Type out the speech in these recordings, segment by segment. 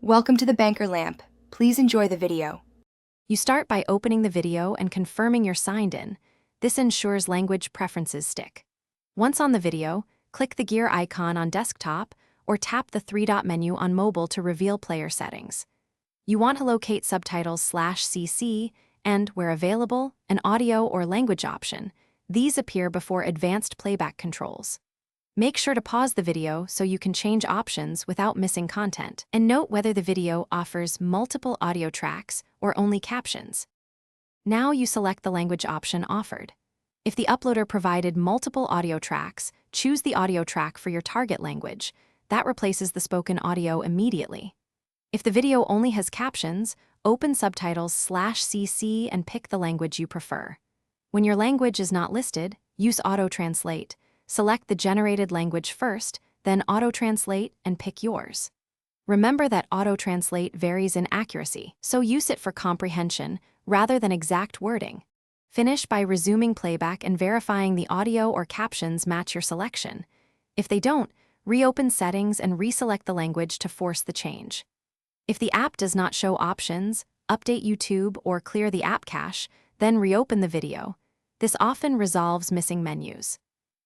Welcome to the Banker Lamp. Please enjoy the video. You start by opening the video and confirming you're signed in. This ensures language preferences stick. Once on the video, click the gear icon on desktop or tap the three-dot menu on mobile to reveal player settings. You want to locate subtitles/CC and, where available, an audio or language option. These appear before advanced playback controls. Make sure to pause the video so you can change options without missing content, and note whether the video offers multiple audio tracks or only captions. Now you select the language option offered. If the uploader provided multiple audio tracks, choose the audio track for your target language. That replaces the spoken audio immediately. If the video only has captions, open subtitles/CC and pick the language you prefer. When your language is not listed, use auto-translate. Select the generated language first, then auto-translate and pick yours. Remember that auto-translate varies in accuracy, so use it for comprehension rather than exact wording. Finish by resuming playback and verifying the audio or captions match your selection. If they don't, reopen settings and reselect the language to force the change. If the app does not show options, update YouTube or clear the app cache, then reopen the video. This often resolves missing menus.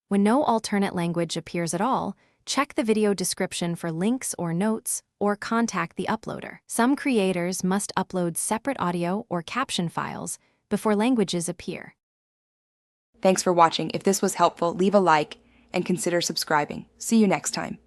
When no alternate language appears at all, check the video description for links or notes, or contact the uploader. Some creators must upload separate audio or caption files before languages appear. Thanks for watching. If this was helpful, leave a like and consider subscribing. See you next time.